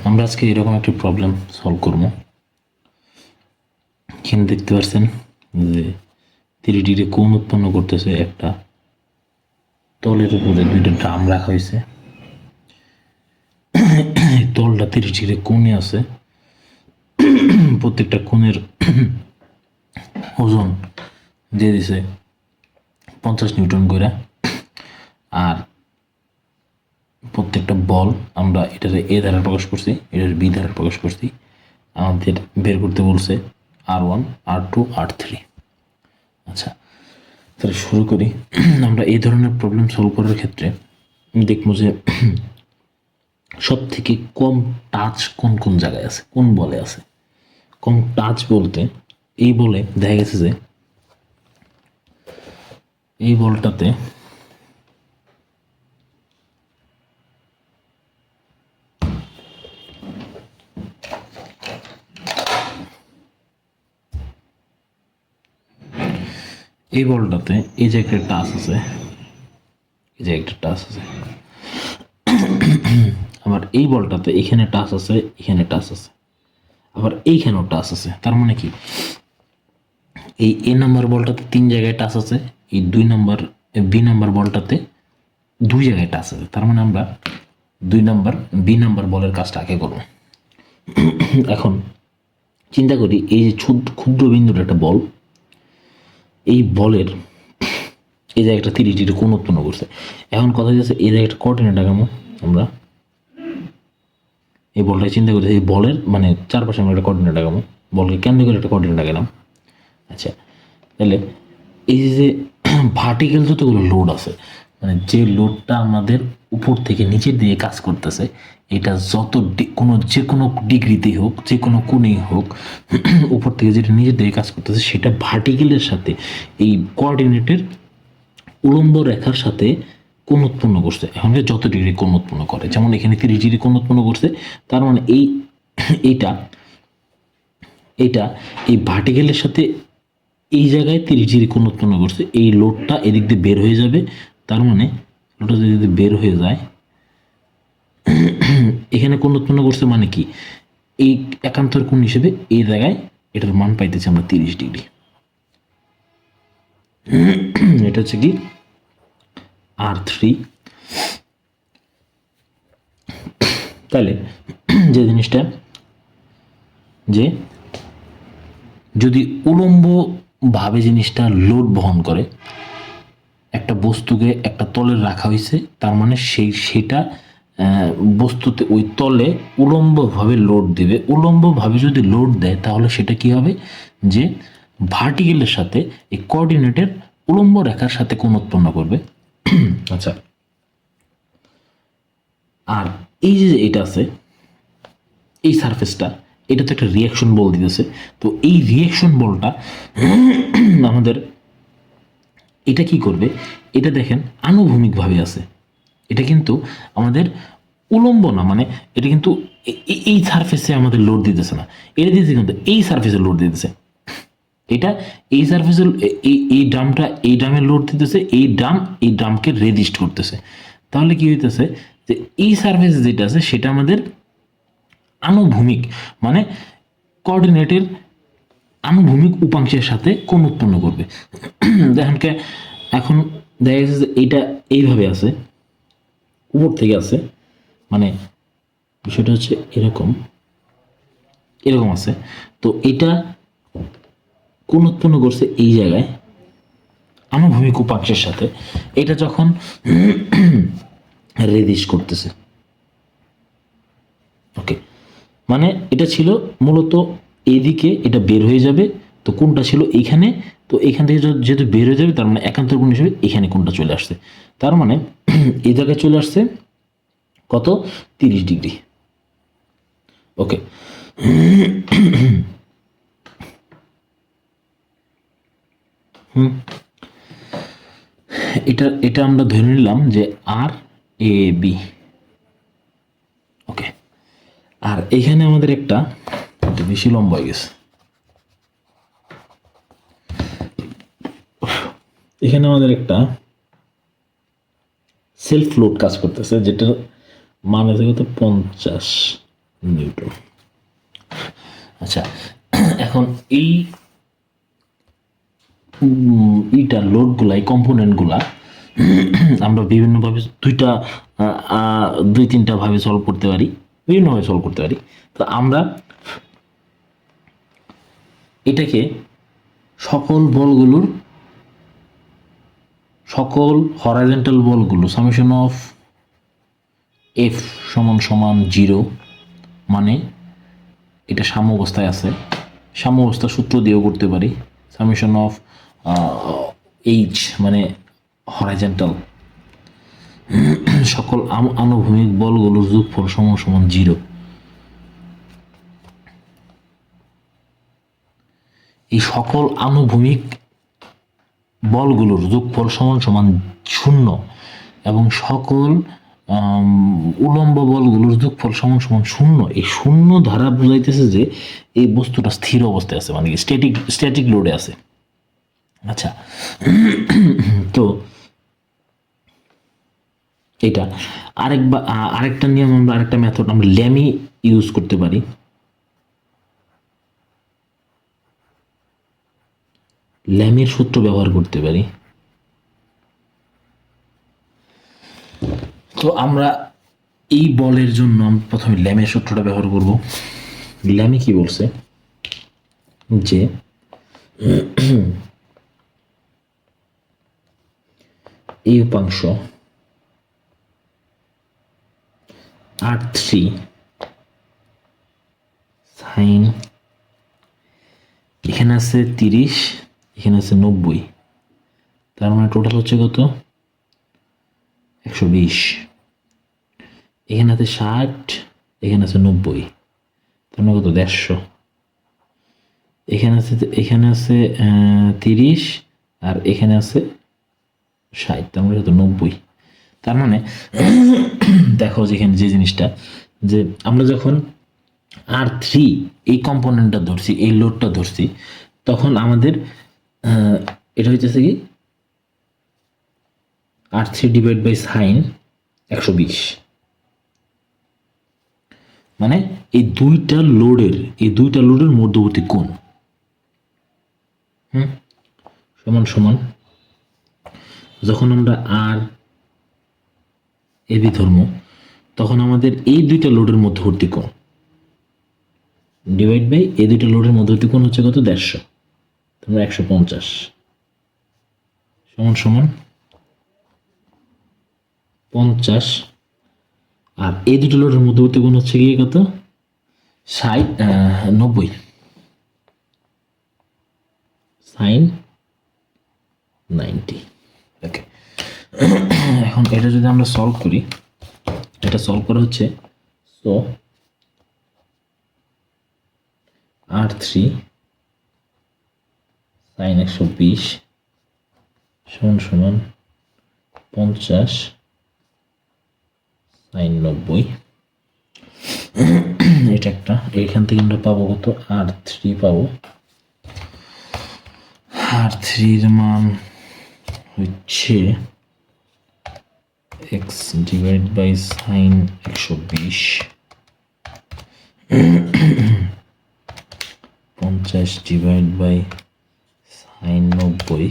আমরা আজকে এরকম একটি প্রবলেম সলভ করব। এখানে দেখতে পাচ্ছেন যে 3 ডিগ্রি কোণ উৎপন্ন করতেছে একটা তলের উপরে দুইটা ড্রাম রাখা হয়েছে। তলটা 30 ডিগ্রি কোণে আছে। প্রত্যেকটা কোণের ওজন দিয়ে দিছে 50 নিউটন করে। আর প্রত্যেকটা বল আমরা এটারে এ দ্বারা প্রকাশ করছি, এটার বি দ্বারা প্রকাশ করছি। আমাদের বের করতে বলছে R1, R2, R3। আচ্ছা, তাহলে শুরু করি। আমরা এই ধরনের প্রবলেম সলভ করার ক্ষেত্রে দেখবো যে সব থেকে কম টাচ কোন কোন জায়গায় আছে, কোন বলে আছে। কম টাচ বলতে এই বলে দেখা গেছে যে এই বলটাতে এই বলটাতে এই যে একটা টাচ আছে, এই যে একটা টাচ আছে। আবার এই বলটাতে এখানে টাচ আছে, এখানে টাচ আছে, আবার এইখানেও টাচ আছে। তার মানে কি, এই এ নাম্বার বলটাতে 3 জায়গায় টাচ আছে, এই 2 নাম্বার বি নাম্বার বলটাতে 2 জায়গায় টাচ আছে। তার মানে আমরা 2 নাম্বার বি নাম্বার বলের কাজটা আগে করব। এখন চিন্তা করি, এই যে ক্ষুদ্র বিন্দুর একটা বল, এই বলের এই জায়গাটা 30 ডিগ্রি কোণ উৎপন্ন করছে। এখন কথা হচ্ছে এই জায়গাটা কোঅর্ডিনেট আগামো আমরা এই বলটাকে চিন্তা করি, এই বলের মানে চারপাশে আমরা একটা কোঅর্ডিনেট আগামো, বলকে কেন্দ্র করে একটা কোঅর্ডিনেট আগালাম। আচ্ছা, তাহলে এই যে ভার্টিক্যাল যতগুলো লোড আছে, মানে যে লোডটা আমাদের উপর থেকে নিচের দিকে কাজ করতেছে, এটা যত যে কোনো ডিগ্রিতেই হোক, যে কোনো কোণেই হোক, উপর থেকে যেটা নিচের দিকে কাজ করতেছে সেটা ভার্টিক্যালের সাথে এই কোঅর্ডিনেটের উলম্ব রেখার সাথে কোণ উৎপন্ন করছে। এখন যত ডিগ্রি কোণ উৎপন্ন করে, যেমন এখানে 30 ডিগ্রি কোণ উৎপন্ন করছে, তার মানে এইটা এই ভার্টিক্যালের সাথে এই জায়গায় 30 ডিগ্রি কোণ উৎপন্ন করছে। এই লোডটা এদিক দিয়ে বের হয়ে যাবে। তার মানে লোডটা যদি বের হয়ে যায়, এখানে কোণ উৎপন্ন করছে মানে কি, এই একান্তর কোণ হিসেবে এই জায়গায় এটার মান পাইতেছি আমরা 30 ডিগ্রি। এটা হচ্ছে কি R3। তাহলে যে জিনিসটা, যে যদি উলম্ব ভাবে জিনিসটা লোড বহন করে, একটা বস্তুকে একটা তলে রাখা হয়েছে, তার মানে সেটা বস্তুতে ওই তলে উলম্বভাবে লোড দেবে। উলম্বভাবে যদি লোড দেয় তাহলে সেটা কি হবে, যে ভার্টিক্যালের সাথে এই কোঅর্ডিনেটের উলম্ব রেখার সাথে কোণ উৎপন্ন করবে। আচ্ছা, আর এই যে এটা আছে, এই সারফেসটা, এটা তো একটা রিয়াকশন বল দিতেছে। তো এই রিয়াকশন বলটা আমাদের এটা কি করবে, এটা দেখেন আনুভূমিকভাবে আছে। এটা কিন্তু আমাদের উলম্ব না, মানে এটা কিন্তু এই সারফেসে আমাদের লোড দিতেছে না, এটা দিতেছে কিন্তু এই সারফেসে লোড দিতেছে। এটা এই সারফেসে এই ড্রামটা এই ড্রামের লোড দিতেছে, এই ড্রামকে রেজিস্ট করতেছে। তাহলে কি হইতেছে, যে এই সারফেস যেটা আছে সেটা আমাদের আনুভূমিক, মানে কোঅর্ডিনেটের আনুভূমিক উপাংশের সাথে কোণ উৎপন্ন করবে। দেখেন এখন দেখা গেছে যে এইটা এইভাবে আছে, উপর থেকে আছে, মানে বিষয়টা হচ্ছে এরকম এরকম আছে। তো এটা কোণ উৎপন্ন করছে এই জায়গায় আনুভূমিক উপাংশের সাথে। এটা যখন রেজিস্ট করতেছে, ওকে, মানে এটা ছিল মূলত এদিকে, এটা বের হয়ে যাবে। তো কোনটা ছিল এইখানে, তো এখান থেকে যেহেতু বের হয়ে যাবে, তার মানে একান্তর কোণ হিসেবে এখানে কোনটা চলে আসছে। তার মানে এই জায়গায় চলে আসছে কত, 30 ডিগ্রি। ওকে, এটা আমরা ধরে নিলাম যে আর এ বি। ওকে, আর এখানে আমাদের একটা বেশি লম্বা হয়ে গেছে, এখানে আমাদের একটা সেলফ লোড কাজ করতেছে, যেটার মান আছে কত, 50 নিউটন। আচ্ছা, এখন এই এইটা লোডগুলা, এই কম্পোনেন্টগুলা আমরা বিভিন্নভাবে দুই তিনটা ভাবে সলভ করতে পারি, বিভিন্নভাবে সলভ করতে পারি। তো আমরা এটাকে সকল হরাইজন্টাল বলগুলো সামেশন অফ এফ সমান সমান 0, মানে এটা সাম্য অবস্থায় আছে, সাম্য অবস্থা সূত্র দিয়েও করতে পারি। সামেশন অফ এইচ মানে হরাইজন্টাল, সকল আনুভূমিক বলগুলোর যোগফল সমান সমান 0। এই সকল আনুভূমিক বলগুলোর যোগফল সমান সমান 0 এবং সকল উলম্ব বলগুলোর যোগফল সমান সমান 0। এই 0 ধারা বুঝাইতেছে যে এই বস্তুটা স্থির অবস্থায় আছে, মানে স্ট্যাটিক লোডে আছে। আচ্ছা, তো এটা আরেকটা নিয়ম, আমরা আরেকটা মেথড আমরা ল্যামি ইউজ করতে পারি। ল্যামির সূত্র ব্যবহার করতে পারি। তো আমরা এই বলের জন্য প্রথমে ল্যামের সূত্রটা ব্যবহার করব। ল্যামি কি বলছে যে এই উপাংশ R3 সাইন, এখানে আছে 30, এখানে আছে 90, তার মানে টোটাল হচ্ছে কত? 120। এখানে আছে 60, এখানে আছে 90, তার মানে কত? 150। এখানে আছে 30 আর এখানে আছে 60, তার মানে কত? 90। তার মানে দেখো যেখানে যে জিনিসটা, যে আমরা যখন R3 এই কম্পোনেন্টটা ধরছি, এই লোডটা ধরছি, তখন আমাদের এটা হইতেছে কি R3 ডিভাইড বাই সাইন 120, মানে এই দুইটা লোডের মধ্যবর্তী কোণ সমান সমান, যখন আমরা আর এবি ধর্ম, তখন আমাদের এই দুইটা লোডের মধ্যবর্তী কোণ ডিভাইড বাই এই দুইটা লোডের মধ্যবর্তী কোণ হচ্ছে কত? 150, তোমরা 150 সমান সমান 50, আর এই দুটো লোডের মধ্যবর্তী কোণ হচ্ছে গিয়ে কত? 90 সাইন 90। ওকে, এখন এটা যদি আমরা সলভ করি, এটা সলভ করা হচ্ছে, সো R3 সাইন 120 সমান সমান 50 সাইন 90। এটা একটা, এইখান থেকে আমরা পাবো কত? R3 পাবো, R3 এর মান হচ্ছে x divide by sine 120 50 divide by sine 90,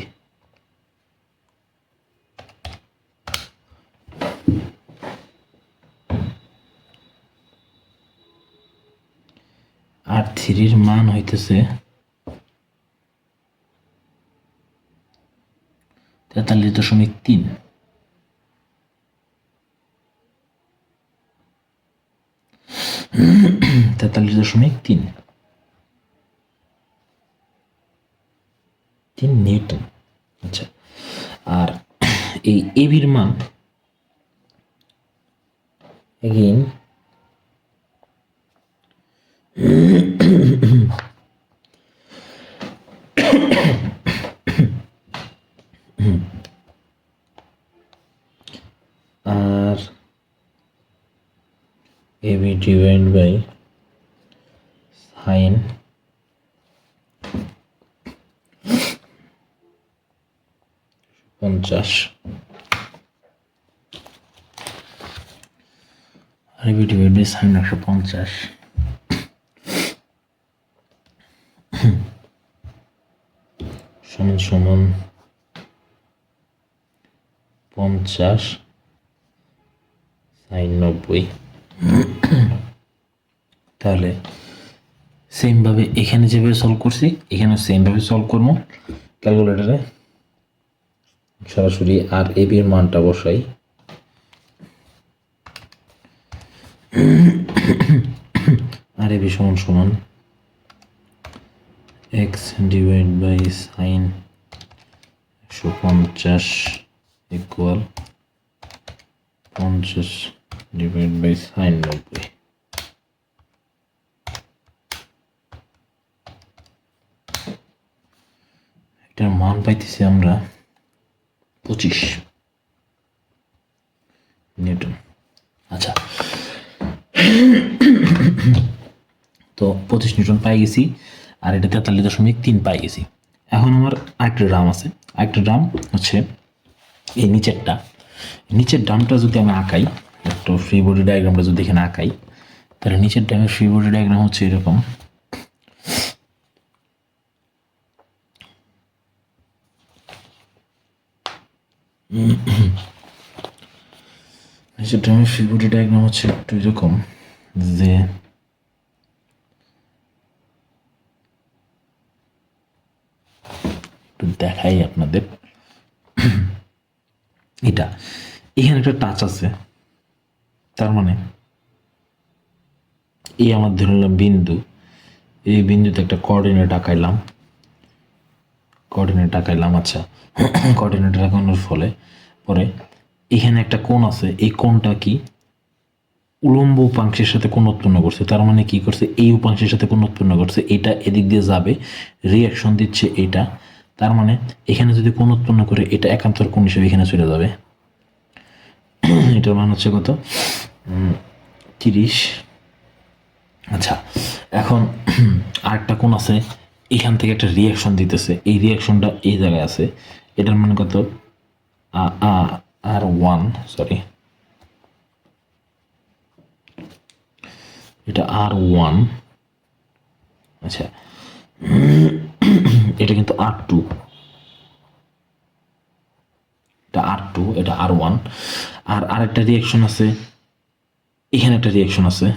R3 এর মান হইতেছে 43.3। নিউটন। আচ্ছা, আর এই এবির মান এগেইন আর এবি ডিভাইড বাই সাইন 50 আর এবি ডিভাইড বাই সাইন 150। সমান সমান 50 sin 90। তাহলে সেমভাবে এখানে যেভাবে সলভ করছি এখানে সেমভাবে সলভ করবো। ক্যালকুলেটারে সরাসরি আর এ বি এর মানটা বসাই। আর এ বি সমান সমান x divide by sine 150 equal 50 divide by sine 90। এটার মান পাইতেছি আমরা 25 নিউটন। আচ্ছা, তো 25 নিউটন পাই গেছি, আর এটা 43.3 পাই গেছি। এখন আমার আরেকটা ড্রাম আছে। আরেকটা ড্রাম হচ্ছে এই নিচের ড্রামটা যদি আমি আঁকাই, একটু ফ্রি বডি ডায়াগ্রামটা যদি এখানে আঁকাই, তাহলে নিচের ড্রামের ফ্রি বডি ডায়াগ্রাম হচ্ছে এরকম। নিচের ড্রামের ফ্রি বডি ডায়াগ্রাম হচ্ছে একটু এরকম, যে একটু দেখাই আপনাদের। এটা এখানে একটা টাচ আছে, তার মানে এই আমার ধরে নিলাম বিন্দু, এই বিন্দুতে একটা কোঅর্ডিনেট আঁকাইলাম। আচ্ছা, কোঅর্ডিনেট আঁকানোর ফলে পরে এখানে একটা কোণ আছে, এই কোণটা কি উলম্ব উপাংশের সাথে কোণ উৎপন্ন করছে। তার মানে কি করছে, এই উপাংশের সাথে কোণ উৎপন্ন করছে, এটা এদিক দিয়ে যাবে, রিয়াকশন দিচ্ছে এটা। তার মানে এখানে যদি কোণ উৎপন্ন করে, এটা একান্তর কোণ হিসেবে এখানে চলে যাবে। এটার মান হচ্ছে কত, 30। আচ্ছা, এখন আরেকটা কোণ আছে, এখান থেকে একটা রিয়াকশন দিতেছে, এই রিয়াকশনটা এই জায়গায় আছে, এটার মান কত, R1, সরি, এটা R1। আচ্ছা, এটা কিন্তু R2, এটা R1। আর আরেকটা রিয়াকশন আছে, এখানে একটা রিয়াকশন আছে,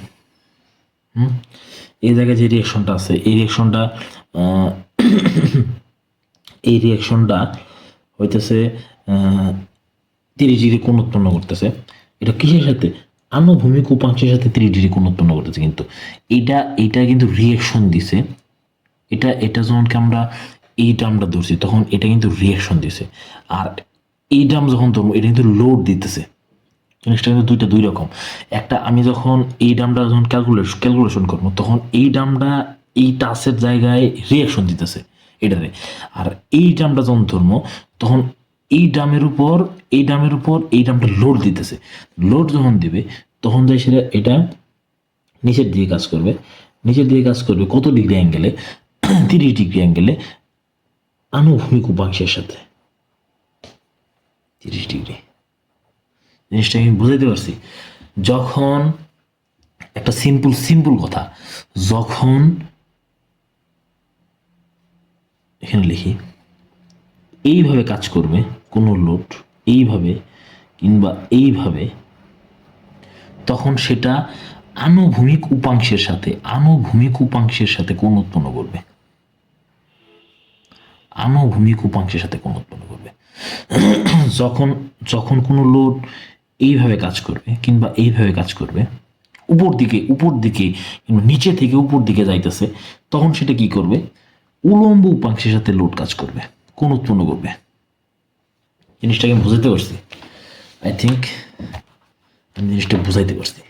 এই জায়গায় যে রিয়াকশনটা আছে, এই রিয়াকশনটা হইতেছে 30 ডিগ্রি কোণ উৎপন্ন করতেছে। এটা কিসের সাথে, আনুভূমিক উপাংশের সাথে 30 ডিগ্রি কোণ উৎপন্ন করতেছে। কিন্তু এটা কিন্তু রিয়াকশন দিছে। এটা যখন আমরা এই টার্মটা ধরছি, তখন এটা কিন্তু রিয়াকশন দিছে। আর এই টার্ম যখন ধরবো, এটা কিন্তু লোড দিতেছে। জিনিসটা কিন্তু দুই রকম। একটা, আমি যখন এই ডামটা যখন ক্যালকুলেশন করবো, তখন এই ডামটা এই টাচের জায়গায় রিয়াকশন দিতেছে এটারে। আর এই ডামটা যখন ধরবো, তখন এই ডামের উপর এই ডামটা লোড দিতেছে। লোড যখন দিবে, তখন যাই সেটা এটা নিচের দিকে কাজ করবে কত ডিগ্রি অ্যাঙ্গেলে, 30 ডিগ্রি অ্যাঙ্গেলে আনুভূমিক উপাংশের সাথে 30 ডিগ্রি। জিনিসটা আমি বুঝাইতে পারছি? যখন একটা সিম্পল কথা, যখন এখানে লিখি এইভাবে কাজ করবে কোনো লোড, এইভাবে কিংবা এইভাবে, তখন সেটা আনুভূমিক উপাংশের সাথে কোণ উৎপন্ন করবে। যখন কোনো লোড এইভাবে কাজ করবে কিংবা এইভাবে কাজ করবে, উপর দিকে কিংবা নিচে থেকে উপর দিকে যাইতেছে, তখন সেটা কি করবে, উলম্ব উপাংশের সাথে লোড কাজ করবে, কোণ উৎপন্ন করবে। জিনিসটাকে আমি বুঝাইতে পারছি? আই থিঙ্ক আমি জিনিসটা বুঝাইতে পারছি।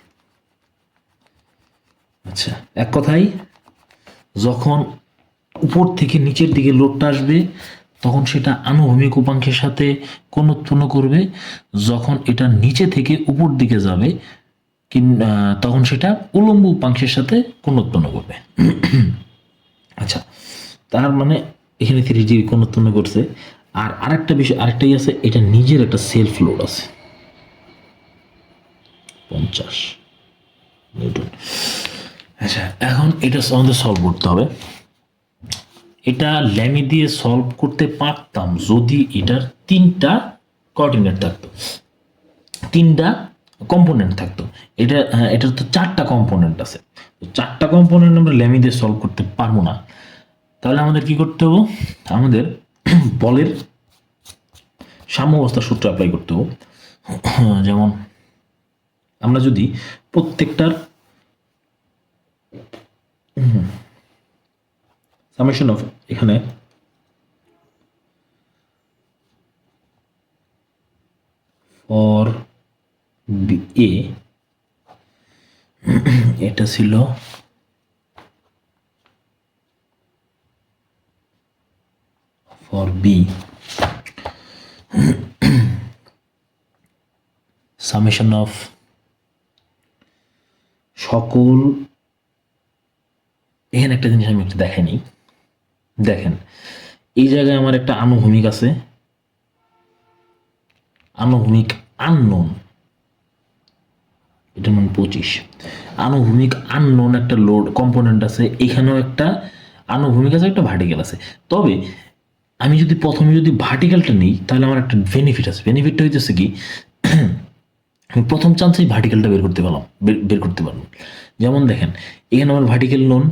আচ্ছা, এক কথাই, যখন উপর থেকে নিচের দিকে লোডটা আসবে, তখন সেটা আনুভূমিক উপাংশের সাথে কোণ উৎপন্ন করবে। যখন এটা নিচে থেকে উপর দিকে যাবে, তখন সেটা উলম্ব উপাংশের সাথে কোণ উৎপন্ন করবে। আচ্ছা, তার মানে এখানে 30 ডিগ্রি কোণ উৎপন্ন করছে। আর আরেকটাই আছে, এটা নিজের একটা সেলফ লোড আছে 50 নিউটন। আচ্ছা, এখন এটা আমাদের সলভ করতে হবে। এটা ল্যামি দিয়ে সলভ করতে পারতাম যদি এটার 3টা কোঅর্ডিনেট থাকতো, 3টা কম্পোনেন্ট থাকতো। এটার তো 4টা কম্পোনেন্ট আছে, তো 4টা কম্পোনেন্ট আমরা ল্যামি দিয়ে সলভ করতে পারবো না। তাহলে আমাদের কি করতে হবে, আমাদের বলের সাম্যাবস্থার সূত্র অ্যাপ্লাই করতে হবে। যেমন আমরা যদি প্রত্যেকটার সামেশন অফ এখানে ফর এ এটা ছিল ফর বি সামেশন অফ সকল, এখানে একটা জিনিস আমি একটু দেখে নিই। দেখেন এই জায়গায় আমার একটা আনুভূমিক আছে, আনুভূমিক আননোন, এটার মান 25। আনুভূমিক আননোন একটা লোড কম্পোনেন্ট আছে, এখানেও একটা আনুভূমিক আছে, একটা ভার্টিক্যাল আছে। তবে আমি যদি প্রথমে যদি ভার্টিক্যালটা নিই তাহলে আমার একটা বেনিফিট আছে। বেনিফিটটা হইতেছে কি, আমি প্রথম চান্সেই ভার্টিক্যালটা বের করতে পারবো। যেমন দেখেন এখানে আমার ভার্টিক্যাল নোন,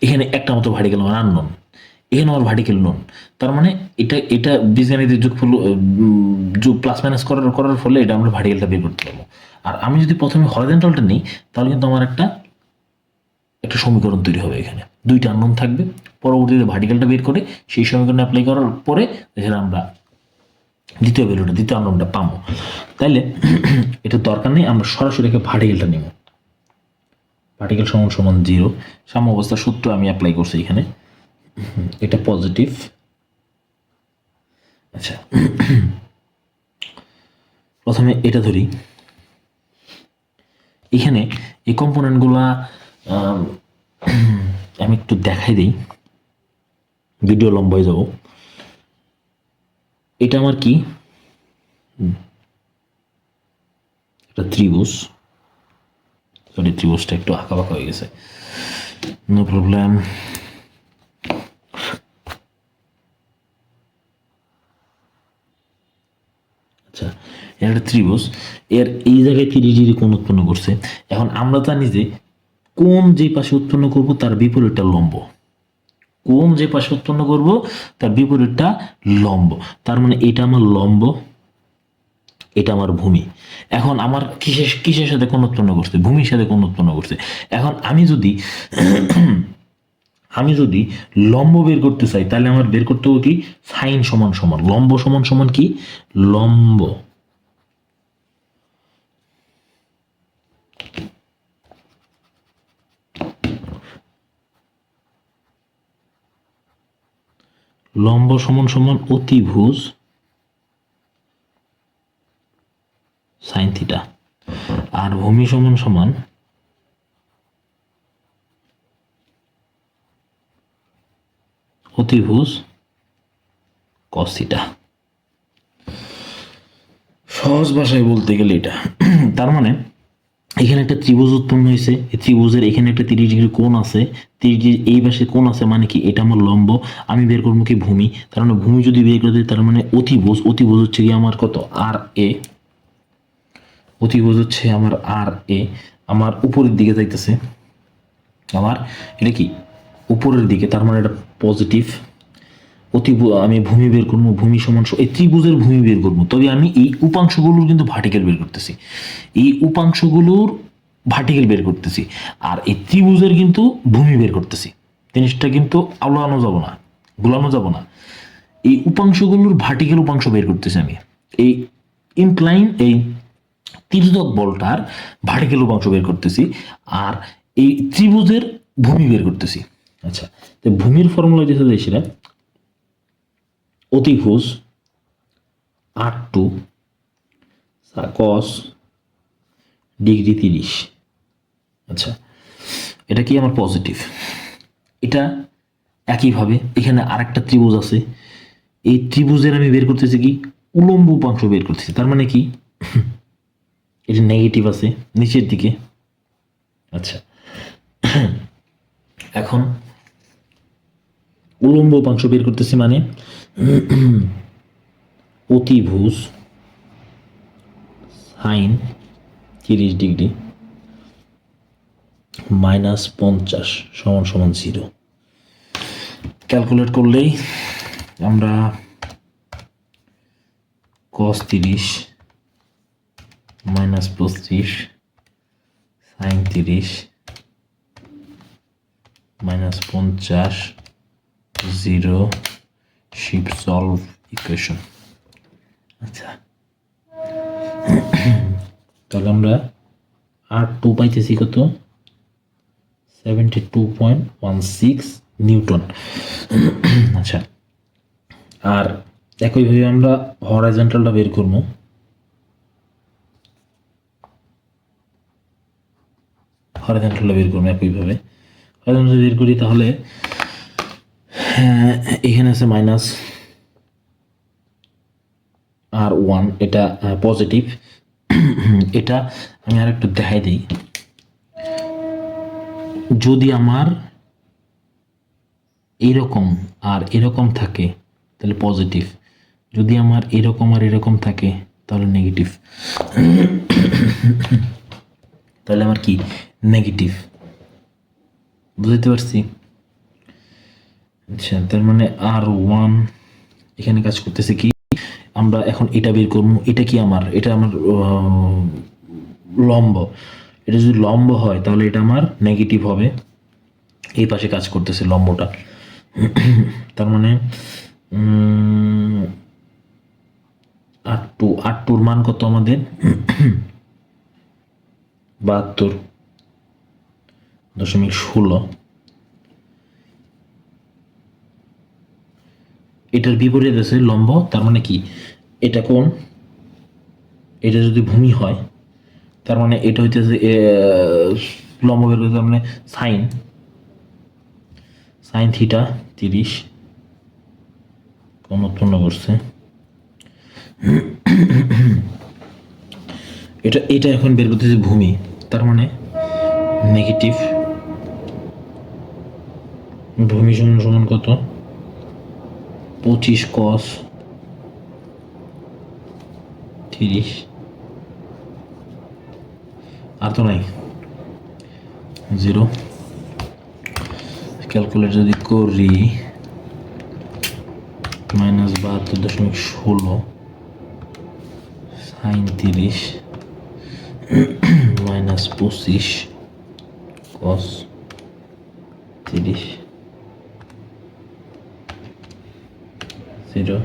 এখানে একটা মতো ভার্টিক্যাল আমার আননোন, এখানে আমার ভার্টিক্যাল নোন। তার মানে এটা বীজগণিতের যোগ প্লাস মাইনাস করার ফলে এটা আমরা ভার্টিক্যালটা বের করতে পারবো। আর আমি যদি প্রথমে হরিজন্টালটা নিই তাহলে কিন্তু আমার একটা সমীকরণ তৈরি হবে, এখানে 2টা আননোন থাকবে। পরবর্তীতে ভার্টিক্যালটা বের করে সেই সমীকরণে অ্যাপ্লাই করার পরে এখানে আমরা দ্বিতীয় আননোনটা পাবো। তাইলে এটা দরকার নেই, আমরা সরাসরি ভার্টিক্যালটা নিব। ভার্টিক্যাল সমান সমান 0, সাম্যাবস্থার সূত্র আমি অ্যাপ্লাই করছি এখানে, এটা পজিটিভ। আচ্ছা প্রথমে এটা ধরি, এখানে এই কম্পোনেন্টগুলা আমি একটু দেখাই দিই, ভিডিও লম্বা হয়ে যাব। এটা আমার কি, এটা ত্রিভুজ, সরি ত্রিভুজটা একটু আঁকা বাঁকা হয়ে গেছে, নো প্রবলেম। আচ্ছা এটা একটা ত্রিভুজ, এর এই জায়গায় 30 ডিগ্রি কোণ উৎপন্ন করছে। এখন আমরা জানি যে কোণ যে পাশে উৎপন্ন করব তার বিপরীতটা লম্ব, কোণ যে পাশে উৎপন্ন করব তার বিপরীতটা লম্ব। তার মানে এটা আমার লম্ব, এটা আমার ভূমি। এখন আমার কিসের সাথে কোণ উৎপন্ন করছে, ভূমির সাথে কোণ উৎপন্ন করছে। এখন আমি যদি লম্ব বের করতে চাই তাহলে আমার বের করতে হবে কি, সাইন সমান সমান লম্ব সমান সমান কি, লম্ব লম্ব সমান সমান অতিভুজ সাইন থিটা, আর ভূমি সমান সমান অতিভুজ কস থিটা। সহজ ভাষায় বলতে গেলে এটা তার মানে এখানে একটা ত্রিভুজ উৎপন্ন হয়েছে, এই ত্রিভুজের এখানে একটা 30 ডিগ্রি কোণ আছে, 30 ডিগ্রি এই পাশে কোণ আছে, মানে কি এটা আমার লম্ব। আমি বের করবো কি ভূমি, তার মানে ভূমি যদি বের করে দিই তার মানে অতিভুজ হচ্ছে কি আমার কত, আর এ, অতিভুজ হচ্ছে আমার আর এ, আমার উপরের দিকে যাইতেছে, আমার এটা কি উপরের দিকে, তার মানে এটা পজিটিভ। আমি ভূমি বের করবো, ভূমি সমান এই ত্রিভুজের ভূমি বের করবো, তবে আমি এই উপাংশগুলোর কিন্তু ভার্টিক্যাল বের করতেছি, এই উপাংশগুলোর ভার্টিক্যাল বের করতেছি, আর এই ত্রিভুজের কিন্তু ভূমি বের করতেছি। জিনিসটা কিন্তু আওলানো যাব না, গুলানো যাব না। এই উপাংশগুলোর ভার্টিক্যাল উপাংশ বের করতেছি আমি, এই ইনক্লাইন এই তির্যক বলটার ভার্টিক্যাল উপাংশ বের করতেছি, আর এই ত্রিভুজের ভূমি বের করতেছি। আচ্ছা তো ভূমির ফর্মুলা যেটা সেটা অতিভুজ R2 cos ডিগ্রি 30। আচ্ছা এটা কি আমার পজিটিভ। এটা একইভাবে এখানে আরেকটা ত্রিভুজ আছে, এই ত্রিভুজের আমি বের করতেছি কি উলম্ব উপাংশ বের করতেছি, তার মানে কি এটা নেগেটিভ আছে নিচের দিকে। আচ্ছা এখন উলম্ব উপাংশ বের করতেছি মানে অতিভুজ সাইন 30 ডিগ্রি -50 সমান সমান 0। ক্যালকুলেট করলেই আমরা cos 30 -25 sin 30 -50 0 shift solve equation. আচ্ছা, তাহলে আমরা R2 পাইতেছি কত? 72.16 নিউটন। আচ্ছা, আর একইভাবে আমরা হরাইজন্টালটা বের করবো। হরাইজন্টালটা বের করবো একইভাবে। হরাইজন্টাল বের করি তাহলে এখানে আছে -R1, এটা পজিটিভ। এটা আমি আর একটু দেখাই দিই। যদি আমার এরকম আর এরকম থাকে তাহলে পজিটিভ, যদি আমার এরকম আর এরকম থাকে তাহলে নেগেটিভ। তাহলে আমার কি নেগেটিভ, বুঝতে পারছি? আচ্ছা, তার মানে R1 এখানে কাজ করতেছে কি, আমরা এখন এটা বের করবো। এটা কি আমার, এটা আমার লম্ব। এটা যদি লম্ব হয় তাহলে এটা আমার নেগেটিভ হবে। এই পাশে কাজ করতেছে লম্বটা। তার মানে R2 মান কত আমাদের? 72.16। এটার বিপরীত আছে লম্ব, তার মানে কি এটা কোণ, এটা যদি ভূমি হয় তার মানে এটা হইতেছে লম্ব বের করতে মানে সাইন থিটা 30 কোণ উৎপন্ন করছে। এটা এখন বের করতেছে ভূমি, তার মানে নেগেটিভ ভূমি সমান সমান কত? 25 cos 30, আর তো নাই 0। ক্যালকুলেট যদি করি -72.16 sine 30 -25 cos 30 0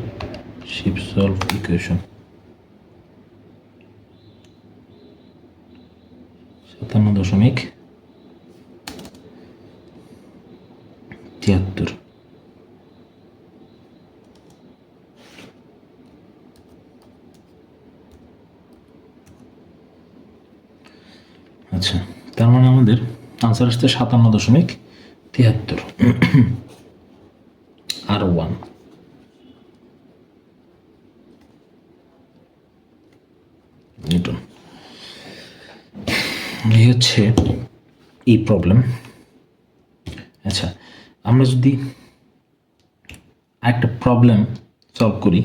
shift solve equation. 57.73। আচ্ছা, তার মানে আমাদের আনসার আসছে 57.73 R1। নিউটন। এই হচ্ছে এই প্রবলেম। আচ্ছা, আমরা যদি একটা প্রবলেম সলভ করি,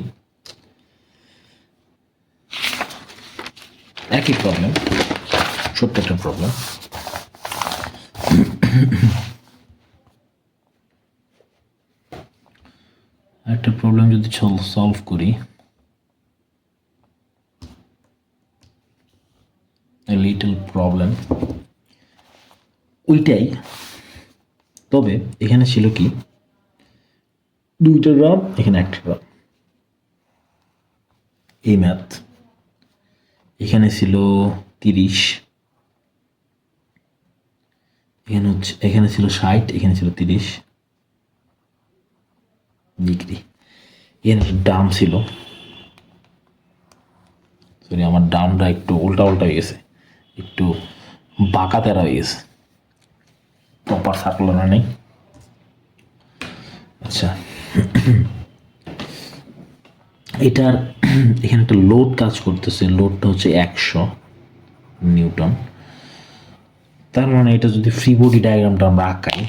একই প্রবলেম, ছোট্ট একটা প্রবলেম। একটা প্রবলেম যদি সলভ করি, লিটল প্রবলেম ওইটাই, তবে এখানে ছিল কি 2টা গ্রাম, এখানে 1 গ্রাম। এই ম্যাথ এখানে ছিল 30, এখানে ছিল 60, এখানে ছিল 30 ডিগ্রি। এখানে ডাম ছিল, সরি আমার ডামটা একটু উল্টা হয়ে গেছে, একটু বাঁকা তেরা হয়ে গেছে, প্রপার সার্কুলার নেই। আচ্ছা, এটার এখানে একটা লোড কাজ করতেছে, লোডটা হচ্ছে 100 নিউটন। তার মানে এটা যদি ফ্রি বডি ডায়াগ্রামটা আমরা আঁকাই,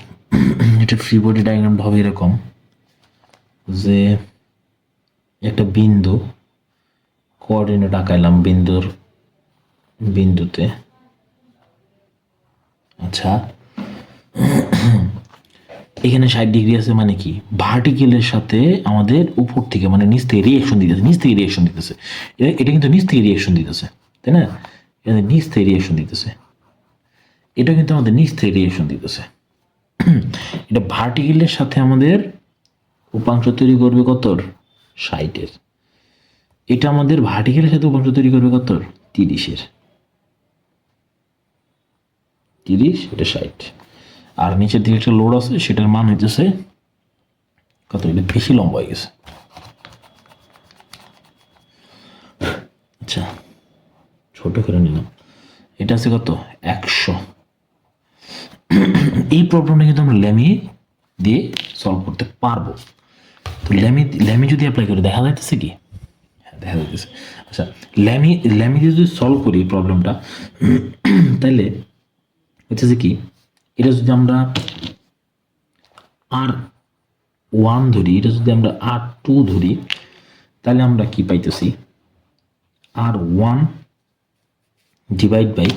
এটা ফ্রি বডি ডায়াগ্রামটা হবে এরকম। যে একটা বিন্দু কোঅর্ডিনেট আঁকাইলাম বিন্দুতে। আচ্ছা, এখানে 60 ডিগ্রি আছে, মানে কি ভার্টিক্যালের সাথে আমাদের উপর থেকে মানে নিচ থেকে রিয়েকশন দিতেছে। এটা কিন্তু নিচ থেকে রিয়েকশন দিতেছে, তাই না? এটা নিচ থেকে রিয়েকশন দিতেছে, এটা কিন্তু আমাদের নিচ থেকে রিয়েকশন দিতেছে। এটা ভার্টিক্যালের সাথে আমাদের উপাংশ তৈরি করবে কতর? 60-এর। এটা আমাদের ভার্টিক্যালের সাথে উপাংশ তৈরি করবে কতর? 30-এর। 30, এটা 60। আর নিচের দিকে একটা লোড আছে, সেটার মান হইতেছে কত? এটা বেশি লম্বা হয়ে গেছে। আচ্ছা, ছোট করে নিলাম। এটা আছে কত? 100। এই প্রবলেমটা কিন্তু আমরা ল্যামি দিয়ে সলভ করতে পারবো। তো ল্যামি যদি অ্যাপ্লাই করি দেখা যাইতেছে কি? হ্যাঁ, দেখা যাইতেছে। আচ্ছা, ল্যামি দিয়ে যদি সলভ করি প্রবলেমটা, তাহলে হচ্ছে কি, এটা যদি আমরা R1 ধরি, এটা যদি আমরা R2 ধরি, তাহলে আমরা কি পাইতেছি? R1 ডিভাইড বাই,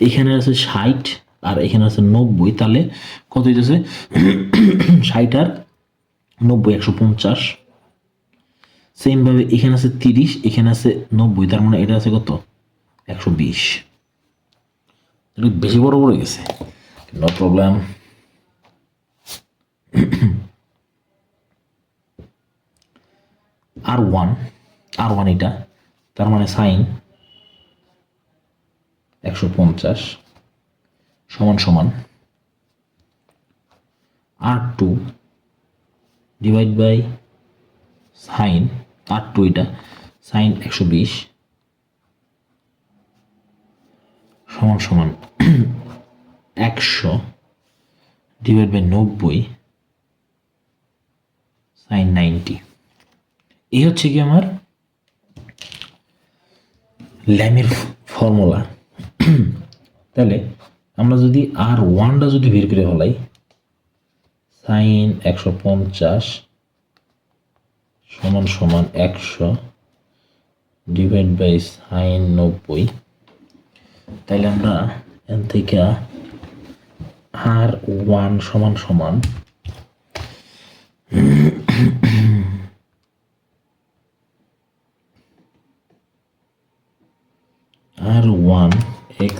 এখানে আছে 60 আর এখানে আছে 90, তাহলে কত হইতেছে? 60 আর 90, 150। সেম ভাবে এখানে আছে 30, এখানে আছে 90, তার মানে এটা আছে কত? 120। এটা বেশি বড় হয়ে গেছে, নো প্রবলেম। R1 এটা, তার মানে সাইন 150 সমান সমান R2 divide by sign R2, এটা সাইন 120 সমান সমান 100 ডিভাইড বাই 90 সাইন 90। এই হচ্ছে কি আমার ল্যামের ফর্মুলা। তাহলে আমরা যদি R1টা যদি বের করে ফেলাই, সাইন 150 সমান সমান 100 ডিভাইড বাই সাইন 90, তাহলে আমরা এখান থেকে R1 সমান সমান R1 x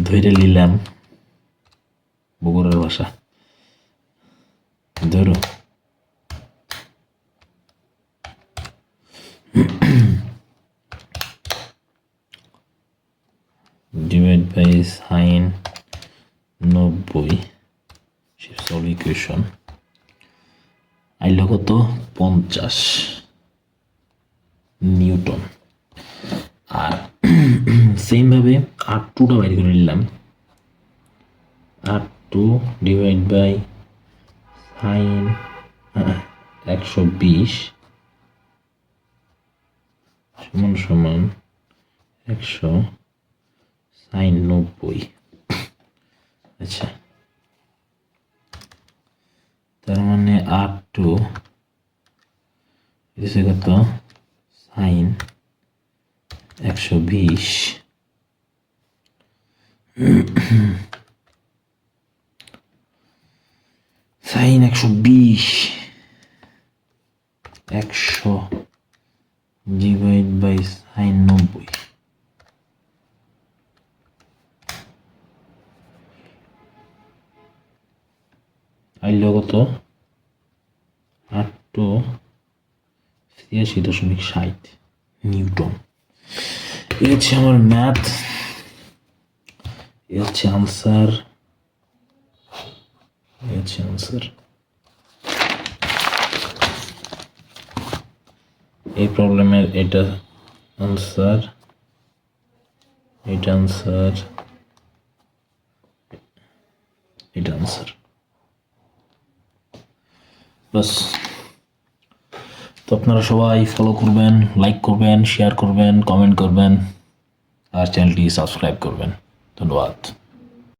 ধরে নিলাম বগুড়ার ভাষা, ধরো divide by sine 90, solve equation আইলো কত? 50 নিউটন। আর সেম ভাবে R2টা বাইর করে নিলাম, R2 ডিভাইড বাই সাইন 120 সমান সমান 100 সাইন 90। আচ্ছা, তার মানে R2 এসে কত? Sine 120 sine 120 100 divide by sine 90। আইলো কত? 883.60 নিউটন। এই হচ্ছে আমার ম্যাথ, এই হচ্ছে আনসার, এই প্রবলেমের এটা আনসার, এটা আনসার। বাস, তো আপনারা সবাই ফলো করবেন, লাইক করবেন, শেয়ার করবেন, কমেন্ট করবেন আর চ্যানেলটি সাবস্ক্রাইব করবেন। ধন্যবাদ।